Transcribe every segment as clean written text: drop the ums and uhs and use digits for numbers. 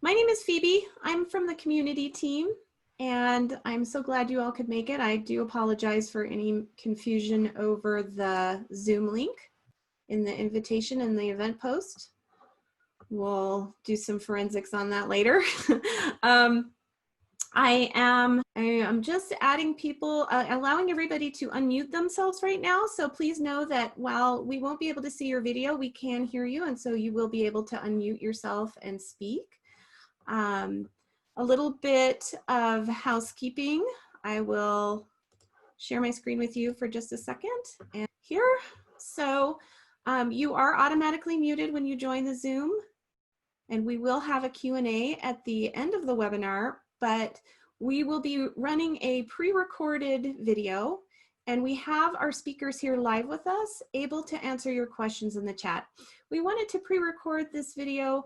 My name is Phoebe. I'm from the community team, and I'm so glad you all could make it. I do apologize for any confusion over the Zoom link in the invitation and the event post. We'll do some forensics on that later. I am just adding people, allowing everybody to unmute themselves right now. So please know that while we won't be able to see your video, we can hear you. And so you will be able to unmute yourself and speak. A little bit of housekeeping. I will share my screen with you for just a second. And here, so you are automatically muted when you join the Zoom. And we will have a Q&A at the end of the webinar, but we will be running a pre-recorded video, and we have our speakers here live with us, able to answer your questions in the chat. We wanted to pre-record this video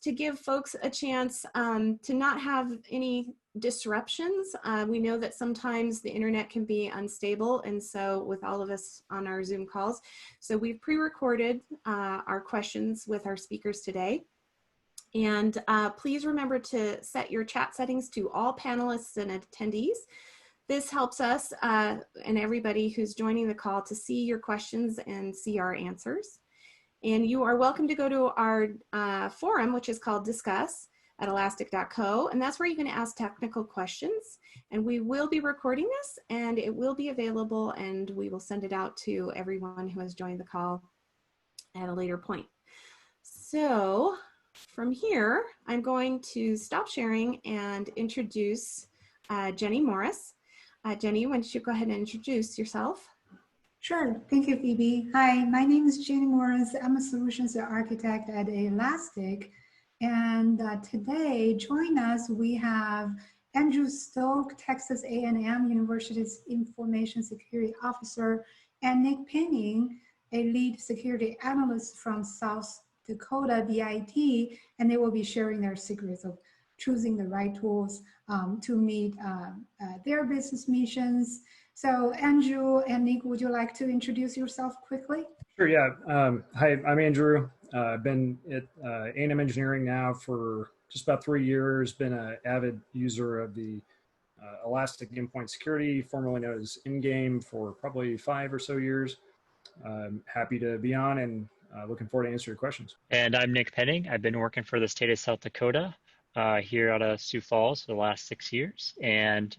to give folks a chance to not have any disruptions. We know that sometimes the internet can be unstable, and so with all of us on our Zoom calls. So we've pre-recorded our questions with our speakers today. And please remember to set your chat settings to all panelists and attendees. This helps us and everybody who's joining the call to see your questions and see our answers. And you are welcome to go to our forum, which is called Discuss at elastic.co. And that's where you can ask technical questions. And we will be recording this, and it will be available, and we will send it out to everyone who has joined the call at a later point. So from here, I'm going to stop sharing and introduce Jenny Morris. Jenny, why don't you go ahead and introduce yourself? Sure. Thank you, Phoebe. Hi, my name is Jenny Morris. I'm a solutions architect at Elastic. And today, join us, we have Andrew Stokes, Texas A&M University's Information Security Officer, and Nick Pennings, a lead security analyst from South Dakota BIT, and they will be sharing their secrets of choosing the right tools to meet their business missions. So Andrew and Nick, would you like to introduce yourself quickly? Sure, yeah. Hi, I'm Andrew. I've been at A&M Engineering now for just about 3 years, been an avid user of the Elastic Endpoint Security, formerly known as Endgame, for probably 5 or so years. Happy to be on and looking forward to answer your questions. And I'm Nick Pennings. I've been working for the state of South Dakota here out of Sioux Falls for the last 6 years, and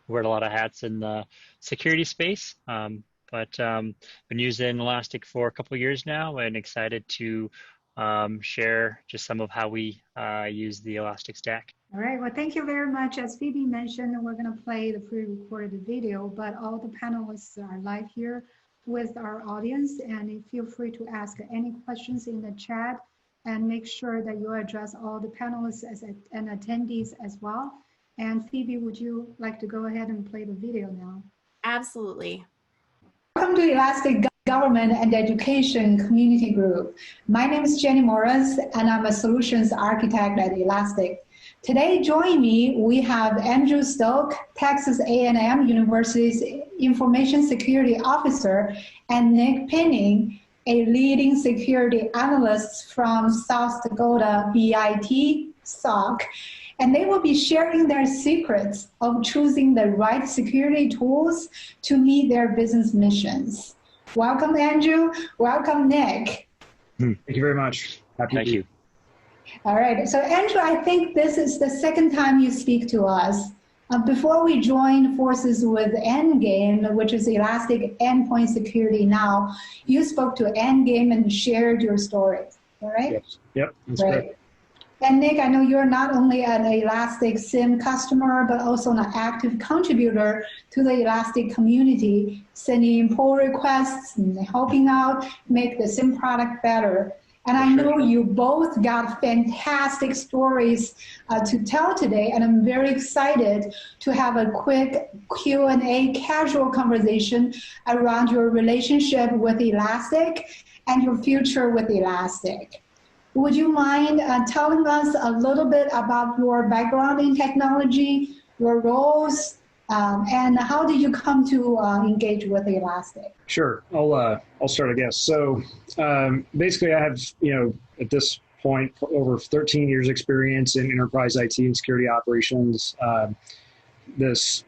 wear a lot of hats in the security space, but been using Elastic for a couple of years now, and excited to share just some of how we use the Elastic stack. All right, well, thank you very much. As Phoebe mentioned, we're going to play the pre-recorded video, but all the panelists are live here with our audience, and feel free to ask any questions in the chat, and make sure that you address all the panelists and attendees as well. And Phoebe, would you like to go ahead and play the video now? Absolutely. Welcome to Elastic Government and Education Community Group. My name is Jenny Morris, and I'm a solutions architect at Elastic. Today, join me, we have Andrew Stokes, Texas A&M University's Information Security Officer, and Nick Pennings, a leading security analyst from South Dakota BIT SOC. And they will be sharing their secrets of choosing the right security tools to meet their business missions. Welcome, Andrew. Welcome, Nick. Thank you very much. Happy Thank you. All right. So, Andrew, I think this is the second time you speak to us. Before we joined forces with Endgame, which is Elastic Endpoint Security now, you spoke to Endgame and shared your stories. All right? Yes. Yep. That's great. correct. And Nick, I know you're not only an Elastic SIEM customer, but also an active contributor to the Elastic community, sending pull requests and helping out make the SIEM product better. And I know you both got fantastic stories to tell today, and I'm very excited to have a quick Q&A casual conversation around your relationship with Elastic and your future with Elastic. Would you mind telling us a little bit about your background in technology, your roles, and how did you come to engage with Elastic? Sure, I'll start, I guess. So basically, I have, at this point, over 13 years experience in enterprise IT and security operations. This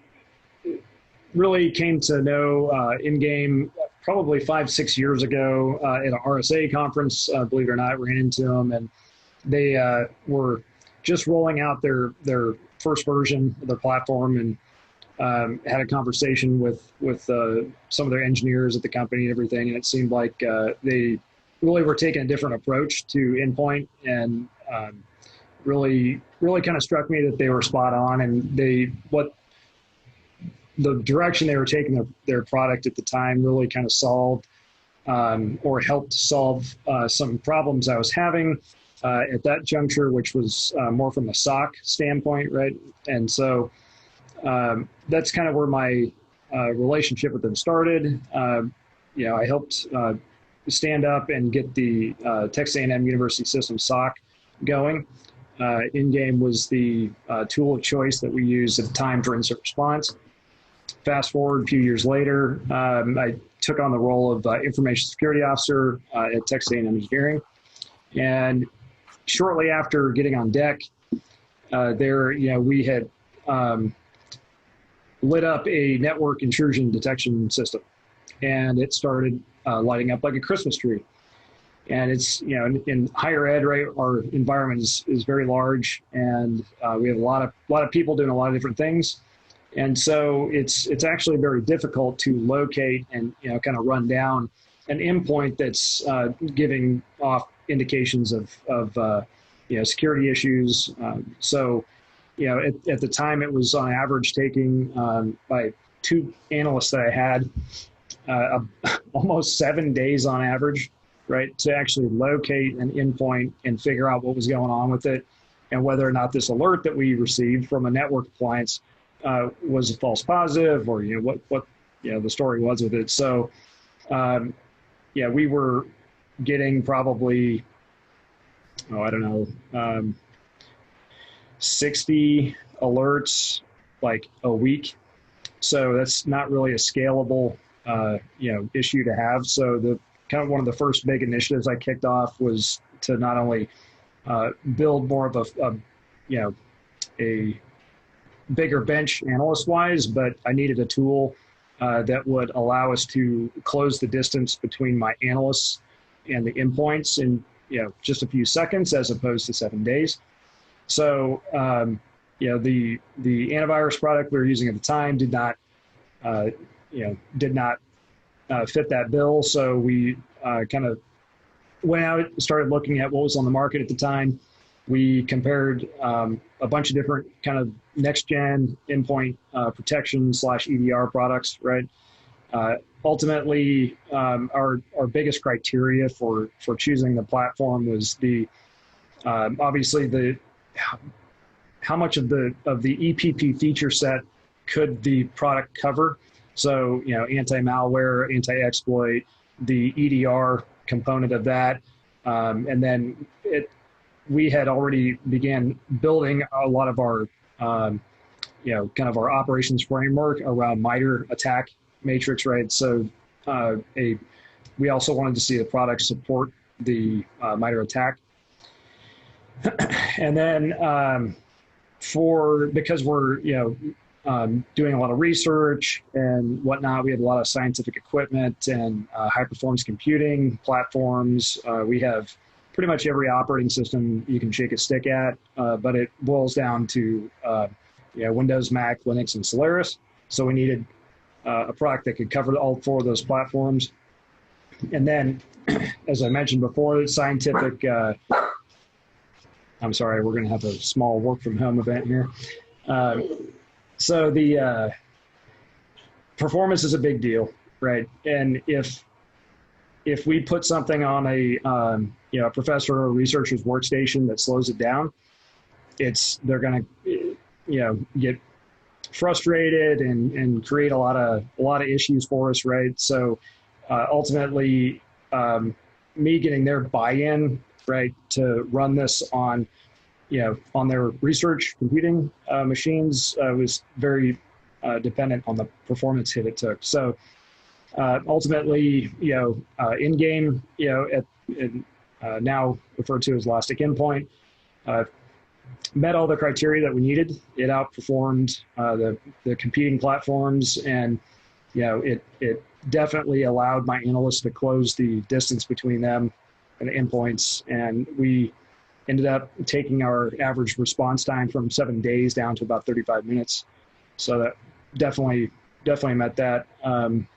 really came to know in-game probably 5-6 years ago at an RSA conference. Believe it or not, ran into them, and they were just rolling out their first version of their platform, and had a conversation with some of their engineers at the company and everything, and it seemed like they really were taking a different approach to Endpoint, and really kind of struck me that they were spot on, and the direction they were taking their product at the time really kind of solved or helped solve some problems I was having at that juncture, which was more from a SOC standpoint, right? And so that's kind of where my relationship with them started. I helped stand up and get the Texas A&M University System SOC going. In-game was the tool of choice that we used at the time for incident response. Fast forward a few years later, I took on the role of information security officer at Texas A&M Engineering. And shortly after getting on deck, we had lit up a network intrusion detection system, and it started lighting up like a Christmas tree. And it's, in higher ed, right, our environment is very large, and we have a lot of people doing a lot of different things. And so it's actually very difficult to locate and kind of run down an endpoint that's giving off indications of security issues. So at the time it was on average taking by 2 analysts that I had almost 7 days on average, right, to actually locate an endpoint and figure out what was going on with it, and whether or not this alert that we received from a network appliance was a false positive, or what the story was with it. So we were getting probably 60 alerts like a week. So that's not really a scalable issue to have. So the kind of one of the first big initiatives I kicked off was to not only build more of a bigger bench analyst-wise, but I needed a tool that would allow us to close the distance between my analysts and the endpoints in just a few seconds, as opposed to 7 days. So the antivirus product we were using at the time did not fit that bill. So we kind of went out and started looking at what was on the market at the time. We compared a bunch of different kind of next-gen endpoint protection / EDR products, right? Ultimately, our biggest criteria for choosing the platform was obviously how much of the EPP feature set could the product cover. So anti-malware, anti-exploit, the EDR component of that, and then we had already began building a lot of our, kind of our operations framework around MITRE attack matrix, right? So we also wanted to see the product support the MITRE attack. And then because we're, doing a lot of research and whatnot, we have a lot of scientific equipment and high performance computing platforms. We have pretty much every operating system you can shake a stick at, but it boils down to Windows, Mac, Linux, and Solaris. So we needed a product that could cover all 4 of those platforms. And then, as I mentioned before, scientific, I'm sorry, we're going to have a small work from home event here. So the performance is a big deal, right? And if we put something on a professor or researcher's workstation that slows it down, they're going to get frustrated and create a lot of issues for us, right? So ultimately, me getting their buy-in, right, to run this on their research computing machines was very dependent on the performance hit it took. So ultimately, in game, now referred to as Elastic Endpoint, met all the criteria that we needed. It outperformed the competing platforms, and it definitely allowed my analysts to close the distance between them and the endpoints. And we ended up taking our average response time from 7 days down to about 35 minutes. So that definitely met that kind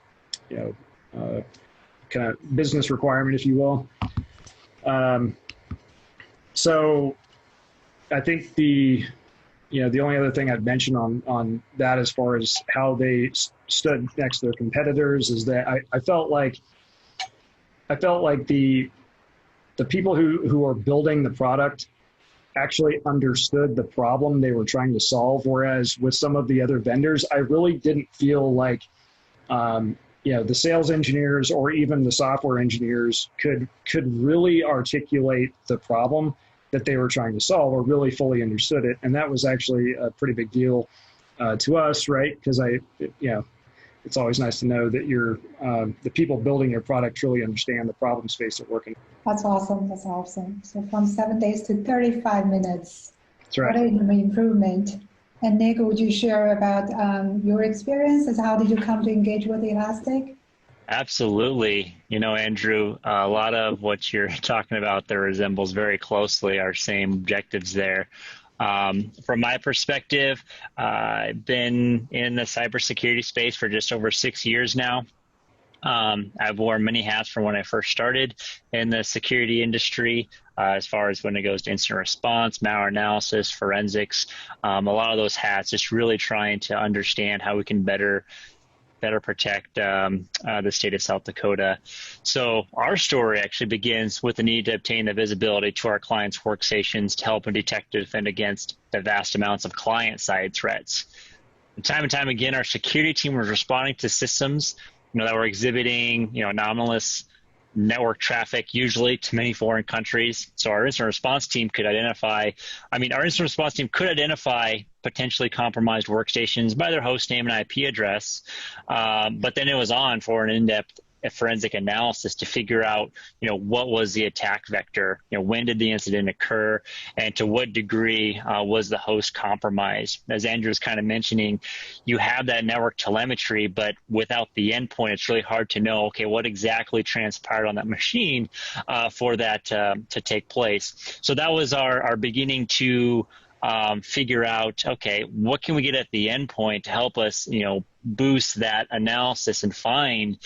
of business requirement, if you will. So I think the only other thing I'd mention on that, as far as how they stood next to their competitors, is that I felt like the people who are building the product actually understood the problem they were trying to solve, whereas with some of the other vendors, I really didn't feel like the sales engineers or even the software engineers could really articulate the problem that they were trying to solve, or really fully understood it. And that was actually a pretty big deal to us, right? Because it's always nice to know that the people building your product truly understand the problem space they're working. That's awesome. That's awesome. So from 7 days to 35 minutes. That's right. What an improvement. And Nick, would you share about your experiences? How did you come to engage with Elastic? Absolutely. Andrew, a lot of what you're talking about there resembles very closely our same objectives there. From my perspective, I've been in the cybersecurity space for just over 6 years now. I've worn many hats from when I first started in the security industry, as far as when it goes to incident response, malware analysis, forensics, a lot of those hats, just really trying to understand how we can better protect the state of South Dakota. So our story actually begins with the need to obtain the visibility to our clients' workstations to help them detect and defend against the vast amounts of client-side threats. And time again, our security team was responding to systems that were exhibiting anomalous network traffic, usually to many foreign countries. So our incident response team could identify potentially compromised workstations by their host name and IP address. But then it was on for an in-depth forensic analysis to figure out, what was the attack vector, when did the incident occur, and to what degree was the host compromised. As Andrew was kind of mentioning, you have that network telemetry, but without the endpoint, it's really hard to know, okay, what exactly transpired on that machine for that to take place. So that was our beginning to figure out, okay, what can we get at the endpoint to help us, boost that analysis and find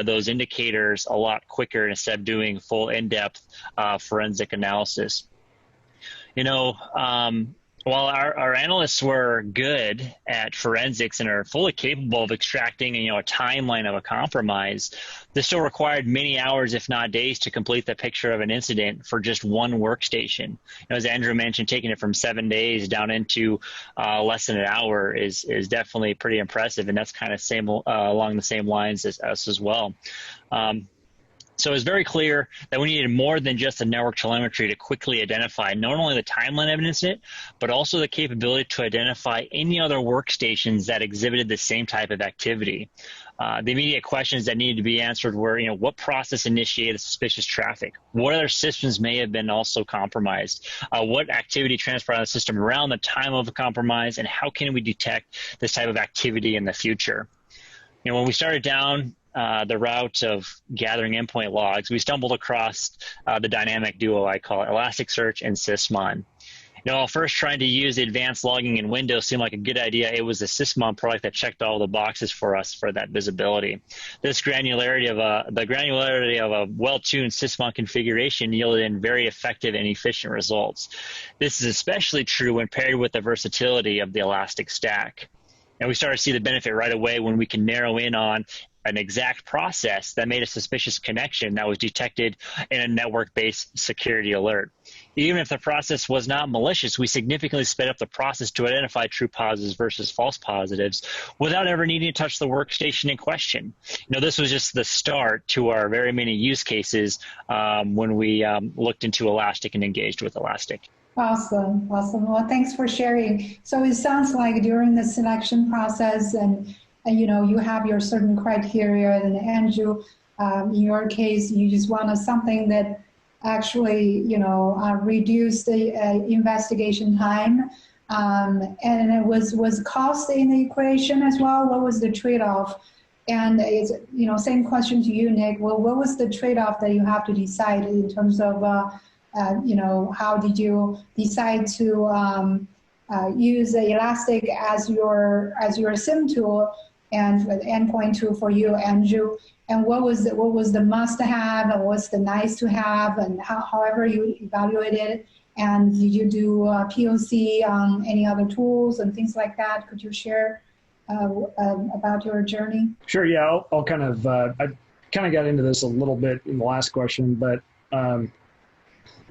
those indicators a lot quicker instead of doing full in-depth forensic analysis. While our analysts were good at forensics and are fully capable of extracting, a timeline of a compromise, this still required many hours, if not days, to complete the picture of an incident for just one workstation. As Andrew mentioned, taking it from 7 days down into less than an hour is definitely pretty impressive, and that's kind of along the same lines as us as well. So it was very clear that we needed more than just the network telemetry to quickly identify not only the timeline of an incident, but also the capability to identify any other workstations that exhibited the same type of activity. The immediate questions that needed to be answered were, what process initiated suspicious traffic? What other systems may have been also compromised? What activity transpired on the system around the time of a compromise? And how can we detect this type of activity in the future? When we started down the route of gathering endpoint logs, we stumbled across the dynamic duo, I call it, Elasticsearch and Sysmon. First trying to use the advanced logging in Windows seemed like a good idea. It was the Sysmon product that checked all the boxes for us for that visibility. This granularity of a well-tuned Sysmon configuration yielded in very effective and efficient results. This is especially true when paired with the versatility of the Elastic Stack. And we started to see the benefit right away when we can narrow in on an exact process that made a suspicious connection that was detected in a network-based security alert. Even if the process was not malicious, we significantly sped up the process to identify true positives versus false positives without ever needing to touch the workstation in question. This was just the start to our very many use cases when we looked into Elastic and engaged with Elastic. Awesome. Well, thanks for sharing. So it sounds like during the selection process and you have your certain criteria, and Andrew, in your case, you just wanted something that actually, reduce the investigation time. And it was cost in the equation as well. What was the trade-off? And it's, same question to you, Nick. Well, what was the trade-off that you have to decide in terms of, how did you decide to use the Elastic as your SIEM tool and the endpoint tool for you, Andrew? And what was the must-have and what's the nice-to-have, and however you evaluated it? And did you do POC on any other tools and things like that? Could you share about your journey? Sure. Yeah, I'll kind of I kind of got into this a little bit in the last question, but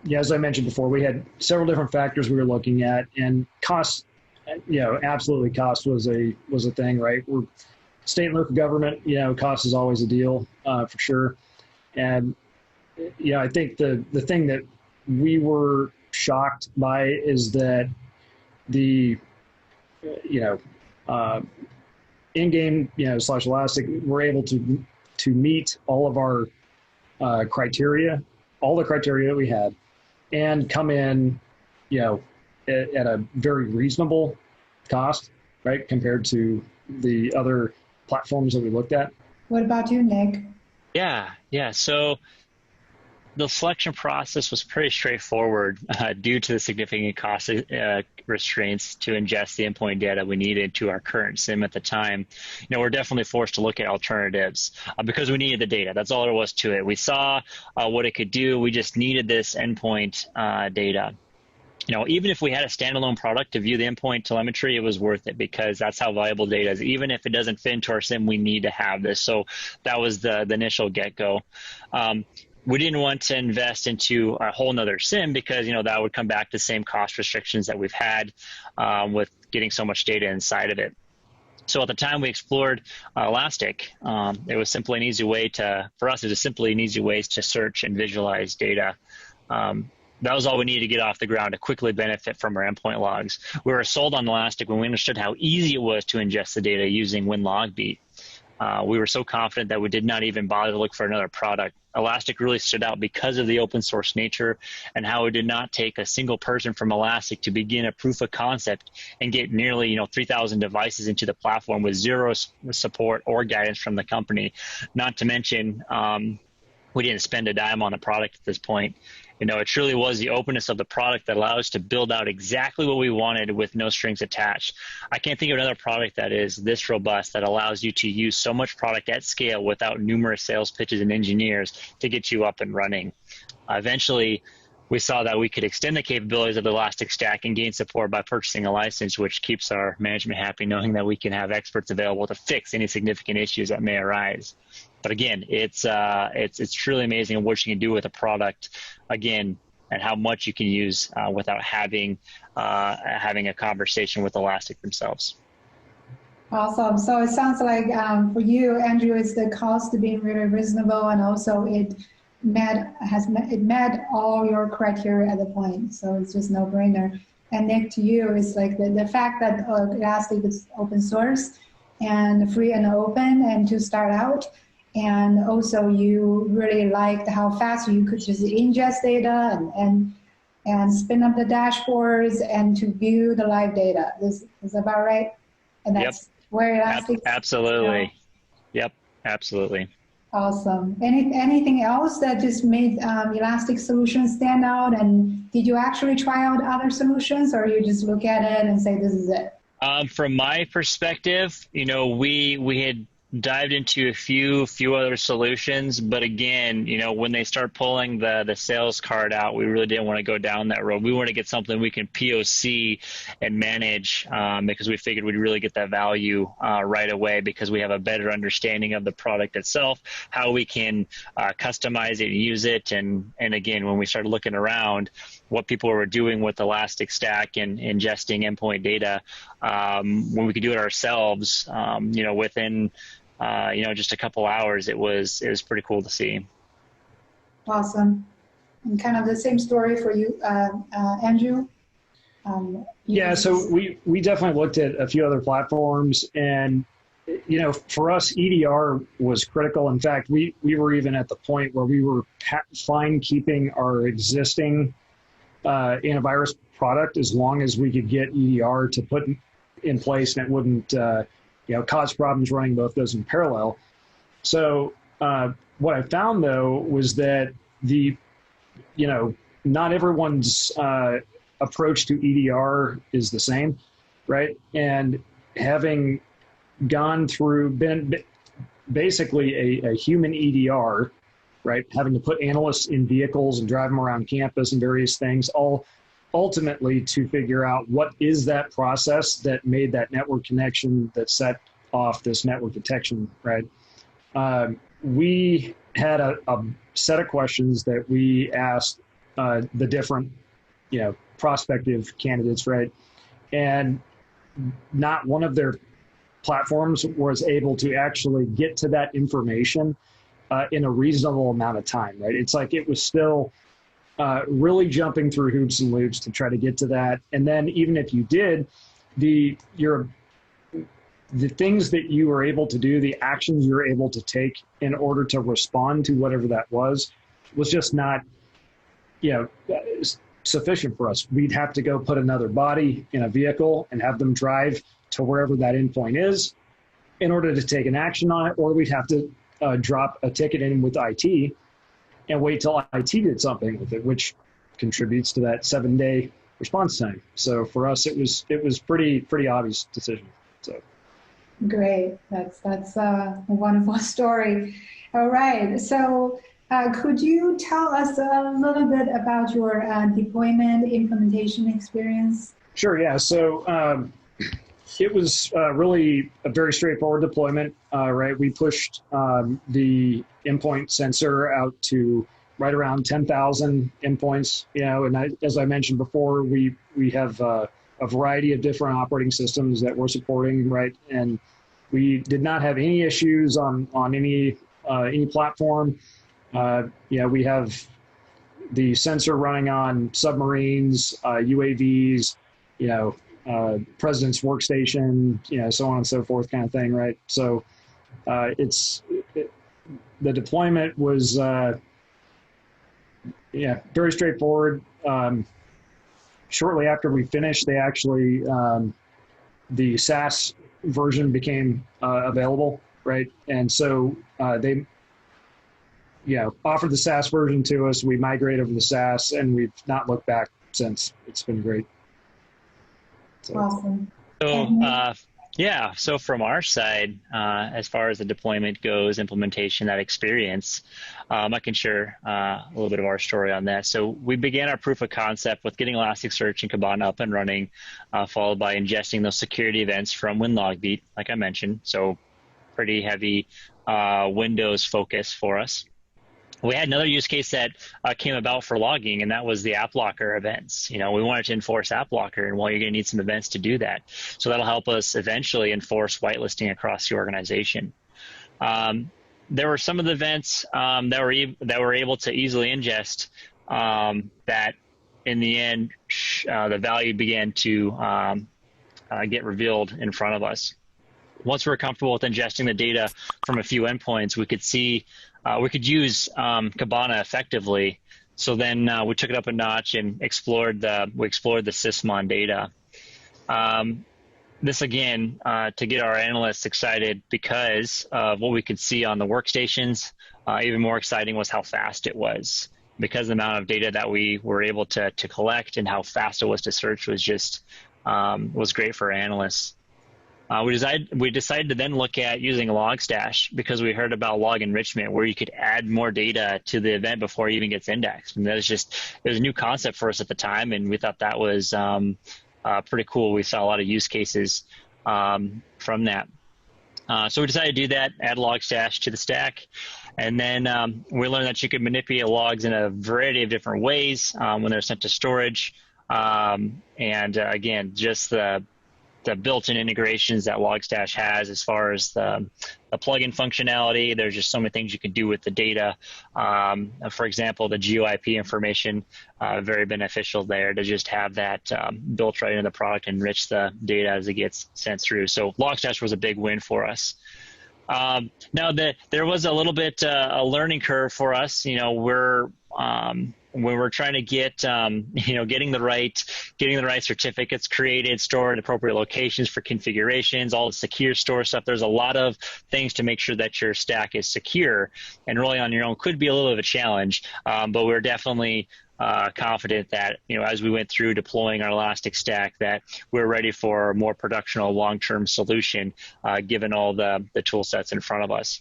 yeah, as I mentioned before, we had several different factors we were looking at, and cost. Absolutely, cost was a thing, right? We're state and local government. Cost is always a deal for sure. And I think the thing that we were shocked by is that the in-game / Elastic were able to meet all of our criteria, all the criteria that we had, and come in at a very reasonable cost, right, compared to the other platforms that we looked at. What about you, Nick? Yeah. So the selection process was pretty straightforward due to the significant cost restraints to ingest the endpoint data we needed to our current SIEM at the time. We're definitely forced to look at alternatives because we needed the data. That's all there was to it. We saw what it could do. We just needed this endpoint data. Even if we had a standalone product to view the endpoint telemetry, it was worth it because that's how valuable data is. Even if it doesn't fit into our SIEM, we need to have this. So that was the initial get-go. We didn't want to invest into a whole nother SIEM because, that would come back to the same cost restrictions that we've had with getting so much data inside of it. So at the time we explored Elastic, it was simply an easy way for us, it was simply an easy way to search and visualize data. That was all we needed to get off the ground to quickly benefit from our endpoint logs. We were sold on Elastic when we understood how easy it was to ingest the data using WinLogBeat. We were so confident that we did not even bother to look for another product. Elastic really stood out because of the open source nature and how it did not take a single person from Elastic to begin a proof of concept and get nearly 3,000 devices into the platform with zero support or guidance from the company. Not to mention, we didn't spend a dime on the product at this point. It truly was the openness of the product that allowed us to build out exactly what we wanted with no strings attached. I can't think of another product that is this robust that allows you to use so much product at scale without numerous sales pitches and engineers to get you up and running. Eventually, we saw that we could extend the capabilities of the Elastic Stack and gain support by purchasing a license, which keeps our management happy knowing that we can have experts available to fix any significant issues that may arise. But again, it's truly amazing what you can do with a product, again, and how much you can use without having a conversation with Elastic themselves. Awesome. So it sounds like for you, Andrew, it's the cost being really reasonable, and also it met all your criteria at the point. So it's just no brainer. And Nick, to you, it's like the fact that Elastic is open source and free and open and to start out. And also you really liked how fast you could just ingest data and spin up the dashboards and to view the live data. Is about right? And that's where Elastic. Absolutely. Yep, absolutely. Awesome. Anything else that just made Elastic solutions stand out? And did you actually try out other solutions, or you just look at it and say, this is it? From my perspective, we had dived into a few other solutions, but again, when they start pulling the sales card out, we really didn't want to go down that road. We want to get something we can POC and manage because we figured we'd really get that value right away because we have a better understanding of the product itself, how we can customize it and use it. And again, when we started looking around what people were doing with Elastic Stack and ingesting endpoint data, when we could do it ourselves, within just a couple hours, it was pretty cool to see. Awesome. And kind of the same story for you, Andrew? So we definitely looked at a few other platforms, and you know, for us, EDR was critical. In fact, we were even at the point where we were fine keeping our existing antivirus product as long as we could get EDR to put in place and it wouldn't, you know, cause problems running both those in parallel. So what I found though was that you know, not everyone's approach to EDR is the same, right? And having gone through, been basically a human EDR, right? Having to put analysts in vehicles and drive them around campus and various things, all ultimately to figure out what is that process that made that network connection that set off this network detection, right? We had a set of questions that we asked the different, you know, prospective candidates, right? And not one of their platforms was able to actually get to that information in a reasonable amount of time, right? It's like it was still really jumping through hoops and loops to try to get to that. And then even if you did, the things that you were able to do, the actions you were able to take in order to respond to whatever that was just not, you know, sufficient for us. We'd have to go put another body in a vehicle and have them drive to wherever that endpoint is in order to take an action on it, or we'd have to drop a ticket in with IT and wait till IT did something with it, which contributes to that 7-day response time. So for us, it was pretty obvious decision. So great, that's a wonderful story. All right, so could you tell us a little bit about your deployment implementation experience? Sure, yeah. So it was really a very straightforward deployment, right? We pushed the endpoint sensor out to right around 10,000 endpoints, you know, and as I mentioned before, we have a variety of different operating systems that we're supporting, right? And we did not have any issues on any platform. Yeah, we have the sensor running on submarines, UAVs, you know, president's workstation, you know, so on and so forth kind of thing, right? So the deployment was, yeah, very straightforward. Shortly after we finished, they actually, the SaaS version became available, right? And so they, you know, offered the SaaS version to us. We migrated over to SaaS, and we've not looked back since. It's been great. So. Awesome. So, yeah, so from our side, as far as the deployment goes, implementation, that experience, I can share a little bit of our story on that. So we began our proof of concept with getting Elasticsearch and Kibana up and running, followed by ingesting those security events from WinLogBeat, like I mentioned. So pretty heavy Windows focus for us. We had another use case that came about for logging, and that was the app locker events. You know, we wanted to enforce app locker, and well, you're going to need some events to do that. So that'll help us eventually enforce whitelisting across the organization. There were some of the events that were able to easily ingest that, in the end, the value began to get revealed in front of us. Once we were comfortable with ingesting the data from a few endpoints, we could see. We could use Kibana effectively. So then we took it up a notch and explored the Sysmon data. This again to get our analysts excited because of what we could see on the workstations. Even more exciting was how fast it was, because the amount of data that we were able to collect and how fast it was to search was just was great for analysts. We decided to then look at using Logstash because we heard about log enrichment, where you could add more data to the event before it even gets indexed. And it was a new concept for us at the time, and we thought that was pretty cool. We saw a lot of use cases from that. So we decided to do that, add Logstash to the stack. And then we learned that you could manipulate logs in a variety of different ways when they're sent to storage. And again, just the built-in integrations that Logstash has as far as the plugin functionality. There's just so many things you can do with the data. For example, the GeoIP information, very beneficial there to just have that built right into the product and enrich the data as it gets sent through. So Logstash was a big win for us. Now there was a little bit a learning curve for us. When we're trying to get getting the right certificates created, stored in appropriate locations for configurations, all the secure store stuff. There's a lot of things to make sure that your stack is secure, and really on your own could be a little bit of a challenge. But we're definitely confident that, as we went through deploying our Elastic Stack, that we're ready for a more productional long-term solution, given all the tool sets in front of us.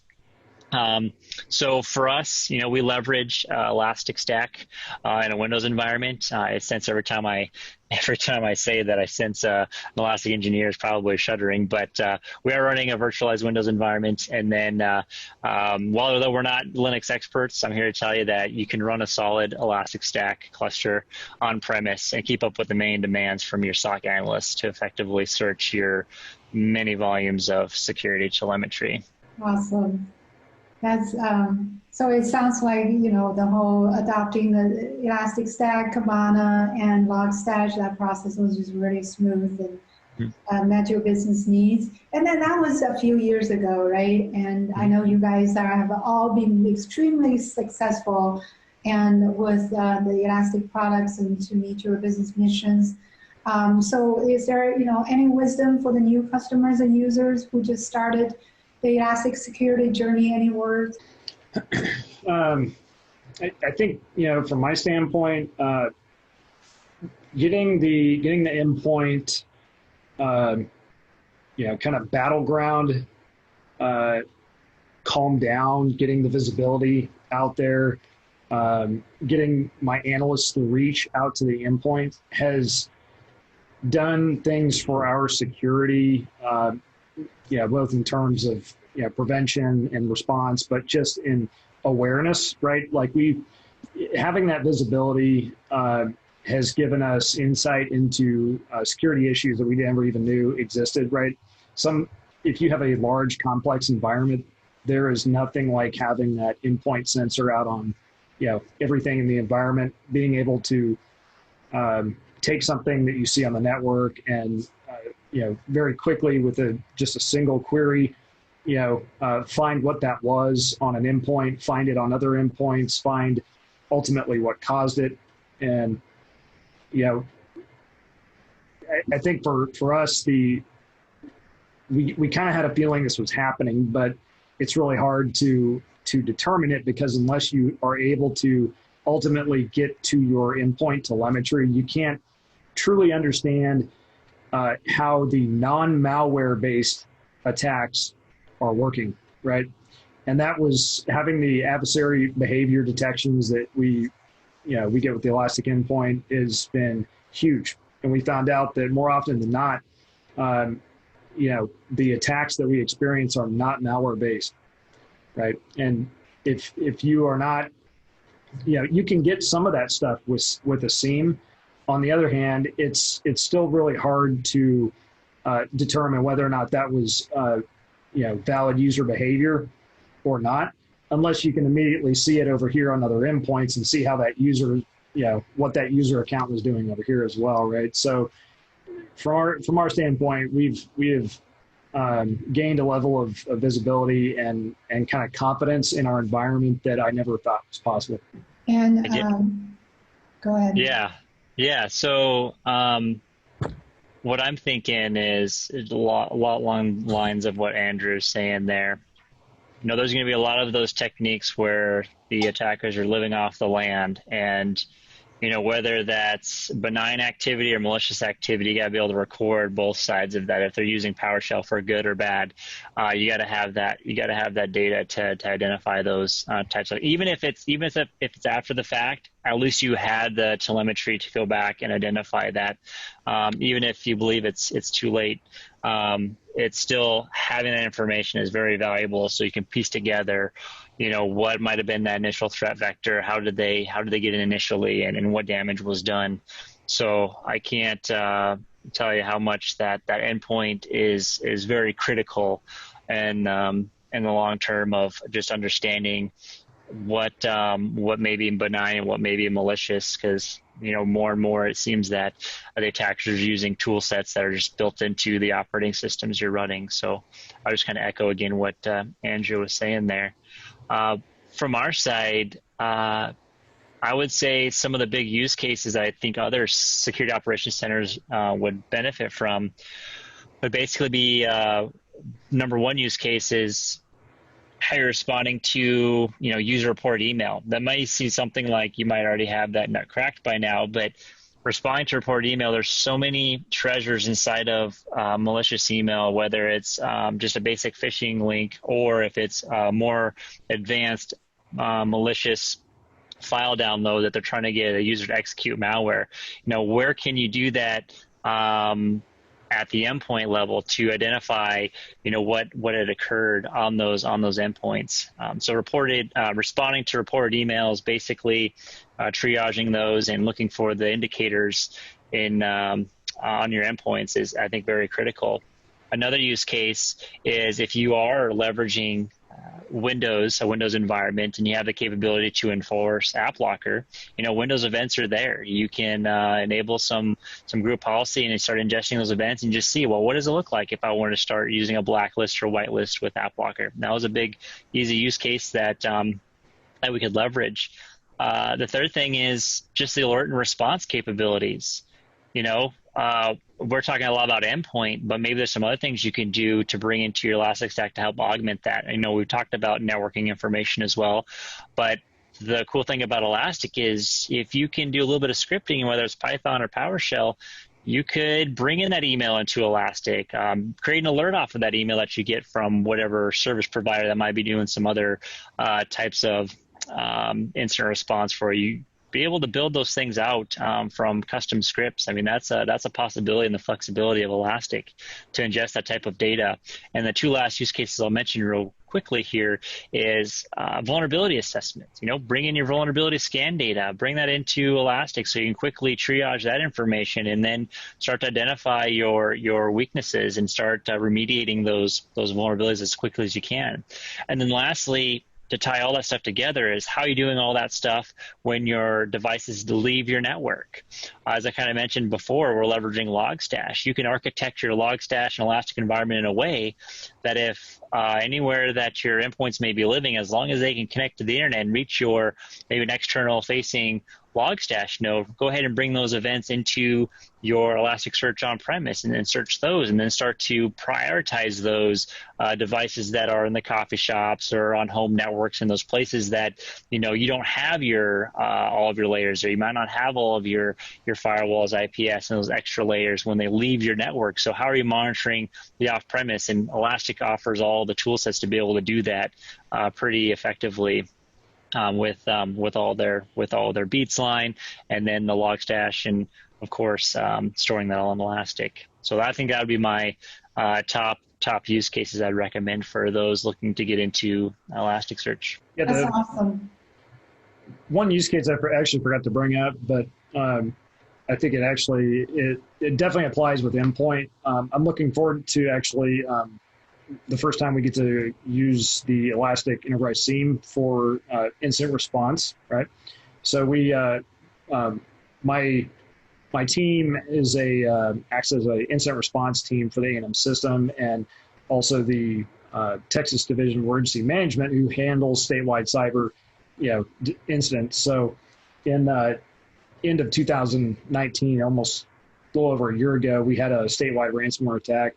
So for us, we leverage Elastic Stack in a Windows environment. I sense every time I say that, I sense an Elastic engineer is probably shuddering. But we are running a virtualized Windows environment, and then although we're not Linux experts, I'm here to tell you that you can run a solid Elastic Stack cluster on premise and keep up with the main demands from your SOC analyst to effectively search your many volumes of security telemetry. Awesome. That's so it sounds like, the whole adopting the Elastic Stack, Kibana, and Logstash, that process was just really smooth and met your business needs. And then that was a few years ago, right? And I know you guys have all been extremely successful and with the Elastic products and to meet your business missions. So is there, any wisdom for the new customers and users who just started the Elastic security journey? Any words? I think, from my standpoint, getting the endpoint, kind of battleground, calm down, getting the visibility out there, getting my analysts to reach out to the endpoint has done things for our security, both in terms of prevention and response, but just in awareness, right? Like having that visibility has given us insight into security issues that we never even knew existed, right? If you have a large, complex environment, there is nothing like having that endpoint sensor out on, everything in the environment, being able to take something that you see on the network and very quickly with just a single query, find what that was on an endpoint, find it on other endpoints, find ultimately what caused it. And, I think for us, we kind of had a feeling this was happening, but it's really hard to determine it, because unless you are able to ultimately get to your endpoint telemetry, you can't truly understand how the non-malware based attacks are working, right? And that was having the adversary behavior detections that we get with the Elastic Endpoint has been huge. And we found out that more often than not, the attacks that we experience are not malware based, right? And if you are not, you can get some of that stuff with a SIEM. On the other hand, it's still really hard to determine whether or not that was valid user behavior or not, unless you can immediately see it over here on other endpoints and see how that user, what that user account was doing over here as well, right? So from our standpoint, we have gained a level of visibility and kind of confidence in our environment that I never thought was possible. And go ahead. Yeah. So what I'm thinking is a lot along the lines of what Andrew's saying there. There's going to be a lot of those techniques where the attackers are living off the land, and whether that's benign activity or malicious activity, you got to be able to record both sides of that. If they're using PowerShell for good or bad, you got to have that. You got to have that data to identify those types of. Even if it's after the fact, at least you had the telemetry to go back and identify that. Even if you believe it's too late, it's still having that information is very valuable. So you can piece together, what might have been that initial threat vector, how did they get in initially, and what damage was done. So I can't, tell you how much that endpoint is very critical, and in the long term of just understanding what may be benign and what may be malicious, because more and more it seems that the attackers are using tool sets that are just built into the operating systems you're running. So I'll just kind of echo again what Andrew was saying there. From our side, I would say some of the big use cases I think other security operations centers would benefit from would basically be number one use case is how you're responding to user reported email. That might see something like you might already have that nut cracked by now, but responding to reported email, there's so many treasures inside of malicious email, whether it's just a basic phishing link or if it's more advanced malicious file download that they're trying to get a user to execute malware. Where can you do that at the endpoint level to identify what had occurred on those endpoints? So responding to reported emails, basically triaging those and looking for the indicators in on your endpoints is, I think, very critical. Another use case is if you are leveraging a Windows environment and you have the capability to enforce app locker, Windows events are there. You can enable some group policy and start ingesting those events and just see, well, what does it look like if I wanted to start using a blacklist or whitelist with app locker? That was a big, easy use case that we could leverage. The third thing is just the alert and response capabilities. We're talking a lot about endpoint, but maybe there's some other things you can do to bring into your Elastic Stack to help augment that. We've talked about networking information as well, but the cool thing about Elastic is if you can do a little bit of scripting, whether it's Python or PowerShell, you could bring in that email into Elastic, create an alert off of that email that you get from whatever service provider that might be doing some other types of incident response for you. Be able to build those things out from custom scripts. I mean, that's a possibility in the flexibility of Elastic to ingest that type of data. And the two last use cases I'll mention real quickly here is vulnerability assessments. Bring in your vulnerability scan data, bring that into Elastic so you can quickly triage that information and then start to identify your weaknesses and start remediating those vulnerabilities as quickly as you can. And then lastly, to tie all that stuff together is how you're doing all that stuff when your devices leave your network. As I kind of mentioned before, we're leveraging Logstash. You can architect your Logstash and Elastic environment in a way that if anywhere that your endpoints may be living, as long as they can connect to the internet and reach your maybe an external facing Logstash node, go ahead and bring those events into your Elasticsearch on-premise and then search those and then start to prioritize those devices that are in the coffee shops or on home networks and those places that, you don't have your all of your layers, or you might not have all of your firewalls, IPS, and those extra layers when they leave your network. So how are you monitoring the off-premise? And Elastic offers all the tool sets to be able to do that pretty effectively. With all their beats line, and then the Logstash, and of course storing that all in Elastic. So I think that would be my top use cases I'd recommend for those looking to get into Elasticsearch. Yeah, That's awesome. One use case I actually forgot to bring up, but I think it definitely applies with endpoint. I'm looking forward to actually the first time we get to use the Elastic Enterprise SIEM for incident response, right? So my team acts as an incident response team for the A&M system, and also the Texas Division of Emergency Management, who handles statewide cyber, incidents. So in end of 2019, almost a little over a year ago, we had a statewide ransomware attack.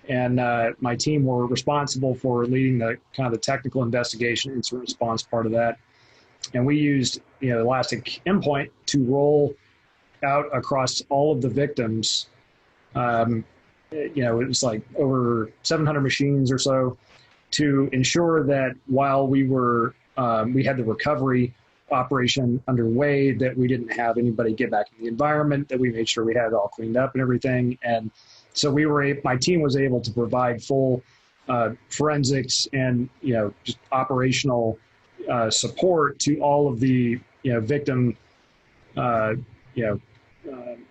And my team were responsible for leading the kind of the technical investigation, incident response part of that. And we used, Elastic Endpoint to roll out across all of the victims. It was like over 700 machines or so, to ensure that while we had the recovery operation underway, that we didn't have anybody get back in the environment, that we made sure we had it all cleaned up and everything. And so my team was able to provide full forensics and just operational support to all of the victim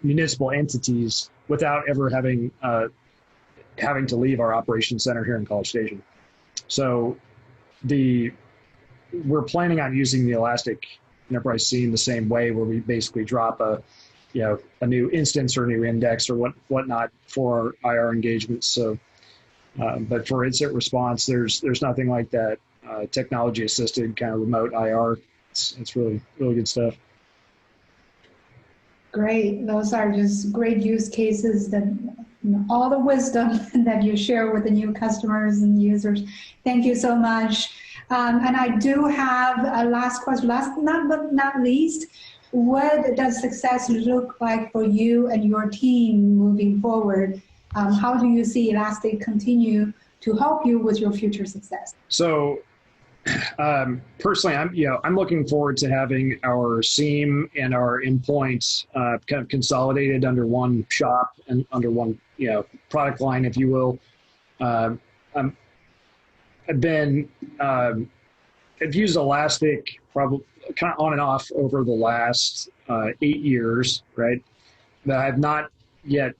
municipal entities without ever having to leave our operations center here in College Station. So we're planning on using the Elastic Enterprise SIEM the same way, where we basically drop a new instance or a new index or whatnot for our IR engagements. So, but for incident response, there's nothing like that technology assisted kind of remote IR. It's really good stuff. Great. Those are just great use cases that all the wisdom that you share with the new customers and users. Thank you so much. And I do have a last question, but not least, what does success look like for you and your team moving forward? How do you see Elastic continue to help you with your future success? So personally, I'm looking forward to having our SIEM and our endpoints kind of consolidated under one shop and under one product line, if you will. I've used Elastic probably kind of on and off over the last 8 years, right? But I have not had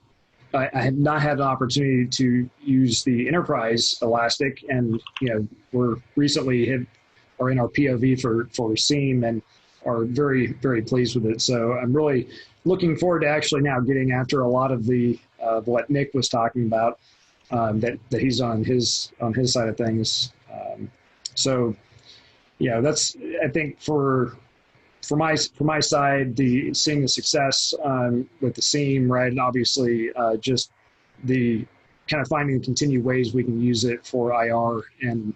an opportunity to use the enterprise Elastic, and we're recently are in our POV for SIEM and are very, very pleased with it. So I'm really looking forward to actually now getting after a lot of the what Nick was talking about, that he's on his side of things. So that's, I think, for my side, seeing the success with the SIEM, right, and obviously just the kind of finding continued ways we can use it for IR and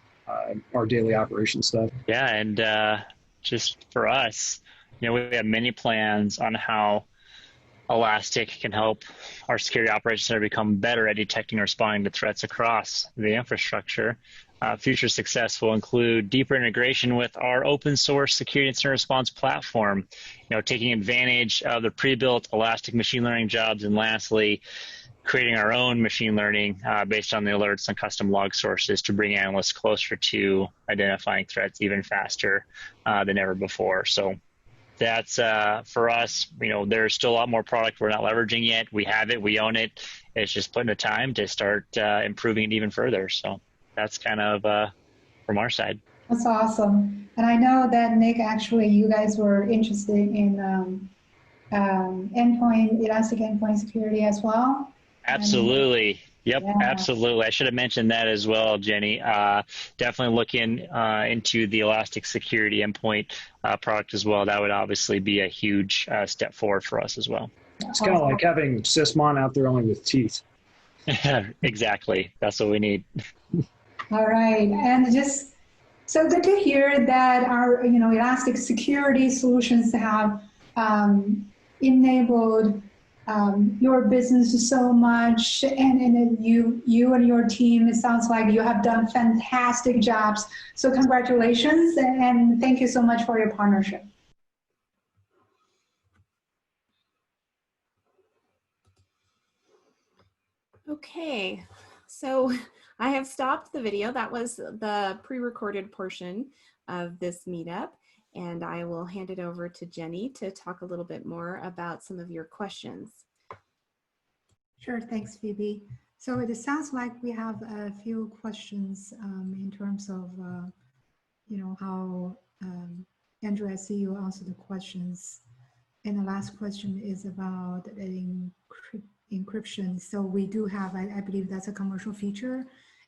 our daily operation stuff. Yeah, and just for us, we have many plans on how Elastic can help our security operations center become better at detecting and responding to threats across the infrastructure. Future success will include deeper integration with our open source security incident response platform, taking advantage of the pre-built Elastic machine learning jobs, and lastly, creating our own machine learning based on the alerts and custom log sources to bring analysts closer to identifying threats even faster than ever before. So that's for us. There's still a lot more product we're not leveraging yet. We have it, we own it. It's just putting the time to start improving it even further. So that's kind of from our side. That's awesome. And I know that, Nick, actually, you guys were interested in Elastic Endpoint Security as well. Absolutely. Yep, Yeah. absolutely. I should have mentioned that as well, Jenny. Definitely looking into the Elastic Security Endpoint product as well. That would obviously be a huge step forward for us as well. It's kind of like having Sysmon out there only with teeth. Exactly. That's what we need. All right. And just so good to hear that our Elastic Security solutions have enabled your business so much, and you and your team, it sounds like you have done fantastic jobs. So congratulations, and thank you so much for your partnership. Okay, so I have stopped the video. That was the pre-recorded portion of this meetup, and I will hand it over to Jenny to talk a little bit more about some of your questions. Sure, thanks, Phoebe. So it sounds like we have a few questions in terms of, how Andrew, I see you answer the questions. And the last question is about encryption. So we do have, I believe that's a commercial feature.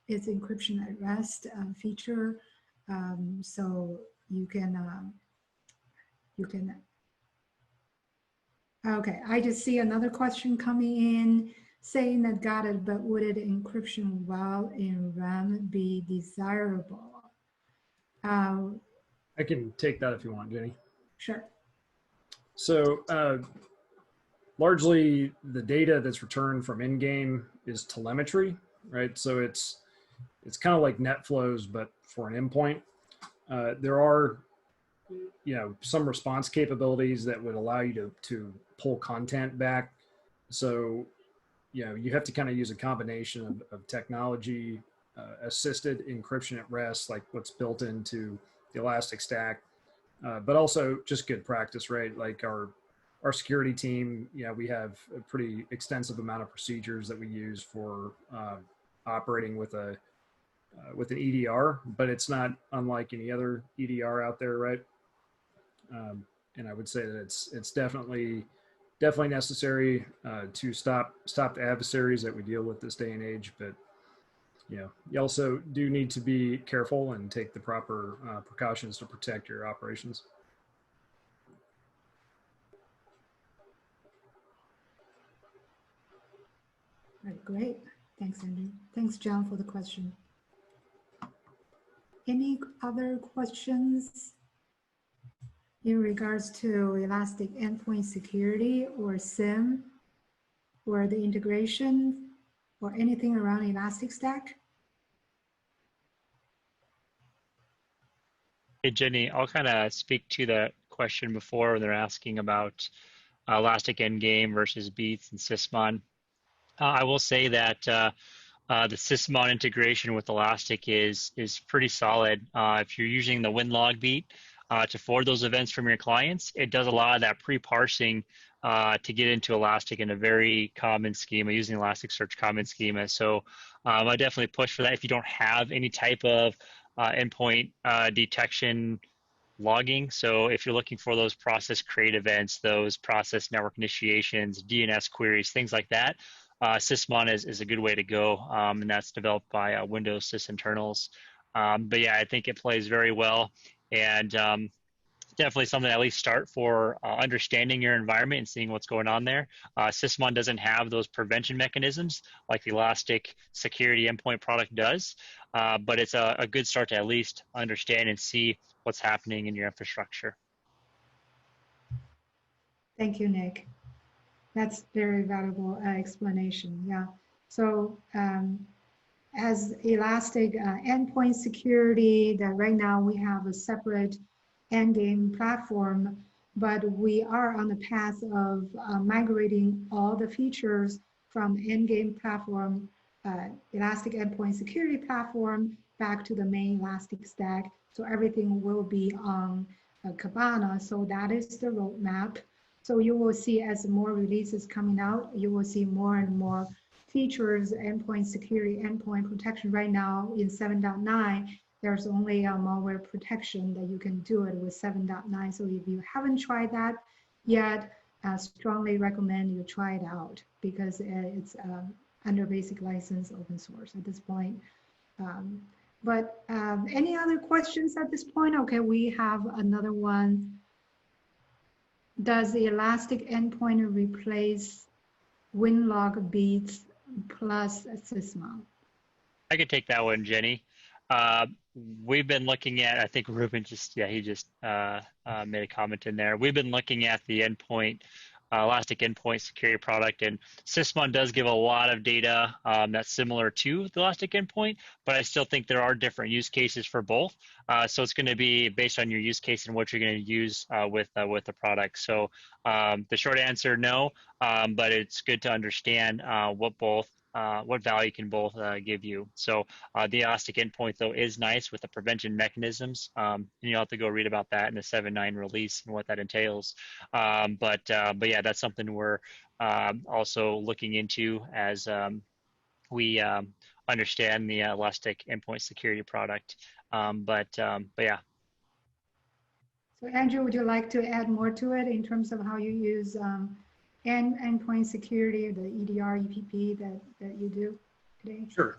It's encryption at rest feature. So you can, okay, I just see another question coming in saying that got it, but would it encryption while in RAM be desirable? I can take that if you want, Jenny. Sure. So largely the data that's returned from in-game is telemetry, right? So it's kind of like net flows, but for an endpoint. There are some response capabilities that would allow you to pull content back. So you have to kind of use a combination of technology assisted encryption at rest, like what's built into the Elastic Stack, but also just good practice, right? Like our our security team, we have a pretty extensive amount of procedures that we use for operating with an EDR, but it's not unlike any other EDR out there, right? And I would say that it's definitely necessary to stop the adversaries that we deal with this day and age. But you also do need to be careful and take the proper precautions to protect your operations. All right, great. Thanks, Andrew. Thanks, John, for the question. Any other questions in regards to Elastic Endpoint Security or SIEM or the integration or anything around Elastic Stack? Hey, Jenny, I'll kind of speak to that question before when they're asking about Elastic Endgame versus Beats and Sysmon. I will say that the Sysmon integration with Elastic is pretty solid. If you're using the WinLog Beat to forward those events from your clients, it does a lot of that pre-parsing to get into Elastic in a very common schema, using Elasticsearch common schema. So I definitely push for that if you don't have any type of endpoint detection logging. So if you're looking for those process create events, those process network initiations, DNS queries, things like that, Sysmon is a good way to go, and that's developed by Windows sysinternals. But yeah, I think it plays very well, and definitely something to at least start for understanding your environment and seeing what's going on there. Sysmon doesn't have those prevention mechanisms like the Elastic Security Endpoint product does, but it's a good start to at least understand and see what's happening in your infrastructure. Thank you, Nick. That's very valuable explanation. Yeah. So as Elastic Endpoint Security, that right now we have a separate endgame platform, but we are on the path of migrating all the features from endgame platform, Elastic Endpoint Security platform, back to the main Elastic Stack. So everything will be on Kibana. So that is the roadmap. So you will see as more releases coming out, you will see more and more features, endpoint security, endpoint protection. Right now in 7.9, there's only a malware protection that you can do it with 7.9. So if you haven't tried that yet, I strongly recommend you try it out because it's under basic license open source at this point. But any other questions at this point? Okay, we have another one. Does the Elastic Endpoint replace WinLog Beats plus Sysmon? I could take that one, Jenny. We've been looking at, I think Ruben he just made a comment in there. We've been looking at the endpoint, Elastic Endpoint Security product, and Sysmon does give a lot of data that's similar to the Elastic Endpoint, but I still think there are different use cases for both. So it's going to be based on your use case and what you're going to use with the product. So the short answer, no, but it's good to understand what value can both give you. So the Elastic Endpoint, though, is nice with the prevention mechanisms. You'll have to go read about that in the 7.9 release and what that entails. But yeah, that's something we're also looking into as we understand the Elastic Endpoint Security product. But yeah. So Andrew, would you like to add more to it in terms of how you use endpoint security, the EDR, EPP that you do today? Sure.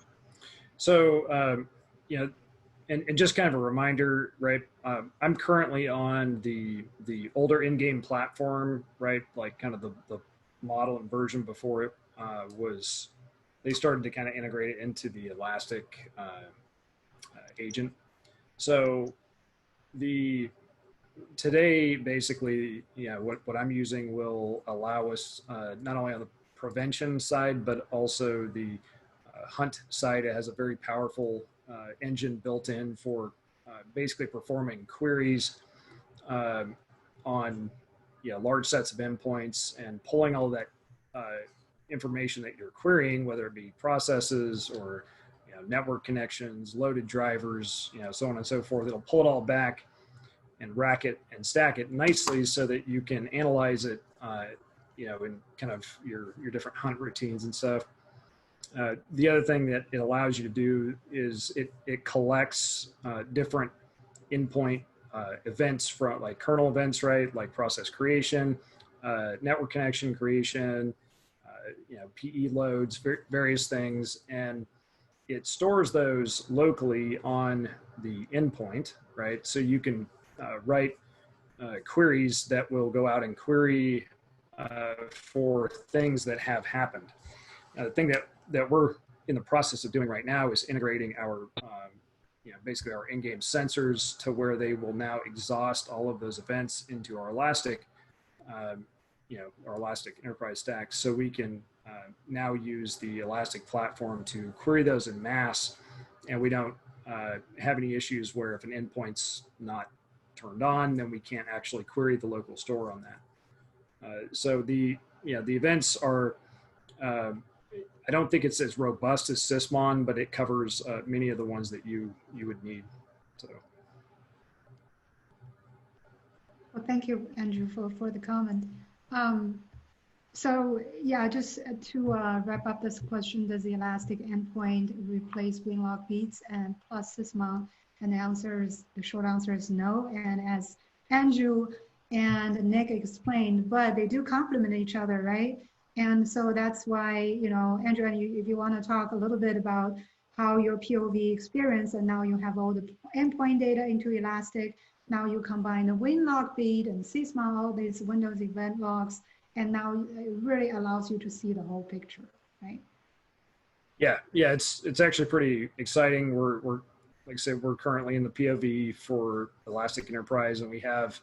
So, and just kind of a reminder, right? I'm currently on the older in-game platform, right? Like kind of the model and version before it they started to kind of integrate it into the Elastic agent. So today, basically, what I'm using will allow us not only on the prevention side, but also the hunt side. It has a very powerful engine built in for basically performing queries on large sets of endpoints and pulling all that information that you're querying, whether it be processes or network connections, loaded drivers, so on and so forth. It'll pull it all back and rack it and stack it nicely so that you can analyze it, in kind of your different hunt routines and stuff. The other thing that it allows you to do is it collects different endpoint events from like kernel events, right? Like process creation, network connection creation, PE loads, various things. And it stores those locally on the endpoint, right? So you can write queries that will go out and query for things that have happened. The thing that we're in the process of doing right now is integrating our, basically our in-game sensors to where they will now exhaust all of those events into our Elastic, our Elastic enterprise stack. So we can now use the Elastic platform to query those in mass, and we don't have any issues where if an endpoint's not turned on, then we can't actually query the local store on that. So the events are, I don't think it's as robust as Sysmon, but it covers many of the ones that you would need. So. Well, thank you, Andrew, for the comment. So yeah, just to wrap up this question, does the Elastic endpoint replace WinLog beats and plus Sysmon? And the short answer is no. And as Andrew and Nick explained, but they do complement each other, right? And so that's why, Andrew, and if you want to talk a little bit about how your POV experience, and now you have all the endpoint data into Elastic. Now you combine the WinLog beat and Sysmon, all these Windows event logs, and now it really allows you to see the whole picture, right? Yeah, it's actually pretty exciting. We're like I said, we're currently in the POV for Elastic Enterprise, and we have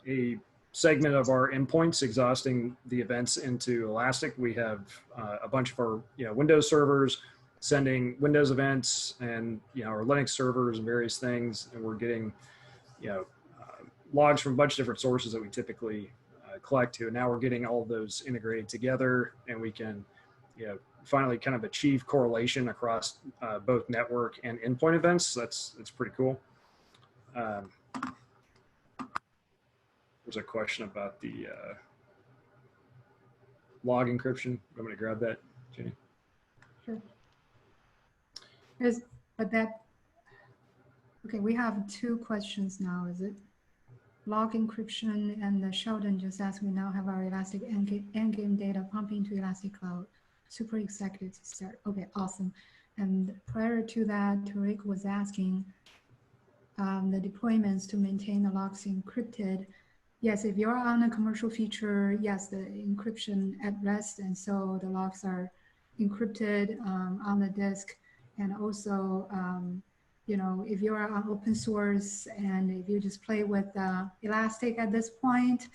a segment of our endpoints exhausting the events into Elastic. We have a bunch of our Windows servers sending Windows events, and our Linux servers and various things, and we're getting logs from a bunch of different sources that we typically collect to. And now we're getting all of those integrated together, and we can finally kind of achieve correlation across both network and endpoint events. So that's pretty cool. There's a question about the log encryption. I'm going to grab that, Jenny. Sure. Okay, we have two questions now, is it? Log encryption, and Sheldon just asked, we now have our Elastic endgame data pumping to Elastic Cloud. Super excited to start. Okay, awesome. And prior to that, Tariq was asking the deployments to maintain the logs encrypted. Yes, if you're on a commercial feature, yes, the encryption at rest, and so the logs are encrypted on the disk. And also, if you're on open source and if you just play with Elastic at this point,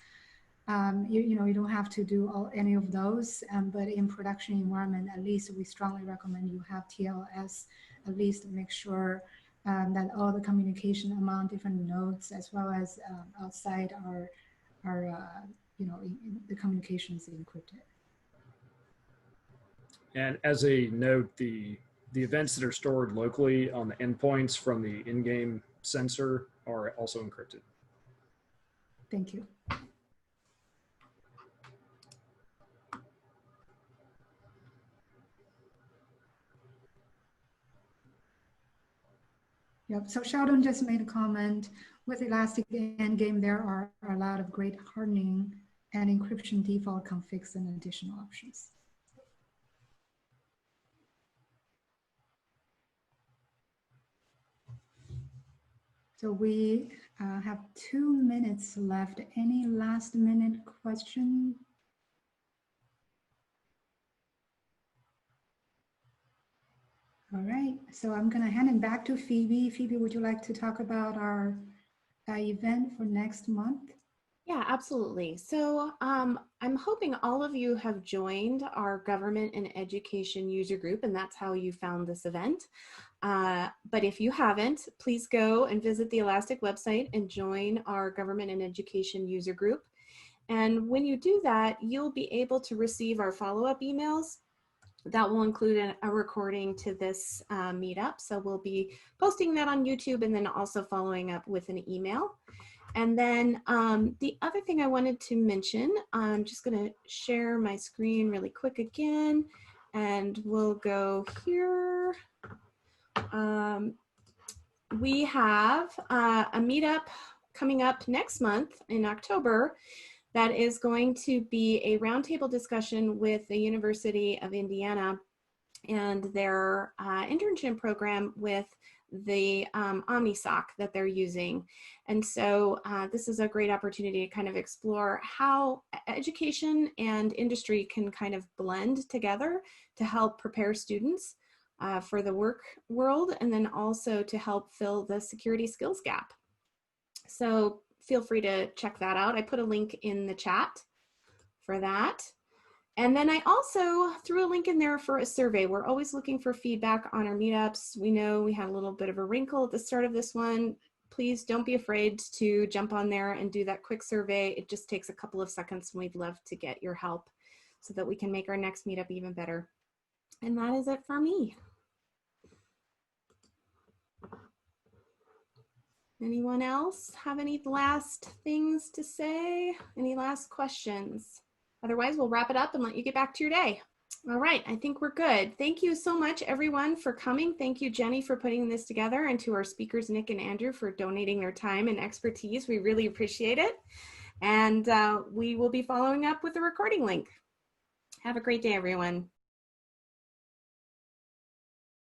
you don't have to do any of those. But in production environment, at least we strongly recommend you have TLS, at least make sure that all the communication among different nodes as well as outside are the communication is encrypted. And as a note, the events that are stored locally on the endpoints from the in-game sensor are also encrypted. Thank you. Yep, so Sheldon just made a comment, with Elastic Endgame, there are a lot of great hardening and encryption default configs and additional options. So we have 2 minutes left. Any last minute question? All right, so I'm gonna hand it back to Phoebe. Phoebe, would you like to talk about our event for next month? Yeah, absolutely. So I'm hoping all of you have joined our government and education user group, and that's how you found this event. But if you haven't, please go and visit the Elastic website and join our government and education user group. And when you do that, you'll be able to receive our follow-up emails. That will include a recording to this meetup. So we'll be posting that on YouTube and then also following up with an email. And then the other thing I wanted to mention, I'm just going to share my screen really quick again, and we'll go here. We have a meetup coming up next month in October that is going to be a roundtable discussion with the University of Indiana and their internship program with the OmniSoc that they're using. And so this is a great opportunity to kind of explore how education and industry can kind of blend together to help prepare students for the work world, and then also to help fill the security skills gap. So feel free to check that out. I put a link in the chat for that. And then I also threw a link in there for a survey. We're always looking for feedback on our meetups. We know we had a little bit of a wrinkle at the start of this one. Please don't be afraid to jump on there and do that quick survey. It just takes a couple of seconds, and we'd love to get your help so that we can make our next meetup even better. And that is it for me. Anyone else have any last things to say? Any last questions? Otherwise, we'll wrap it up and let you get back to your day. All right, I think we're good. Thank you so much, everyone, for coming. Thank you, Jenny, for putting this together, and to our speakers, Nick and Andrew, for donating their time and expertise. We really appreciate it. And we will be following up with a recording link. Have a great day, everyone.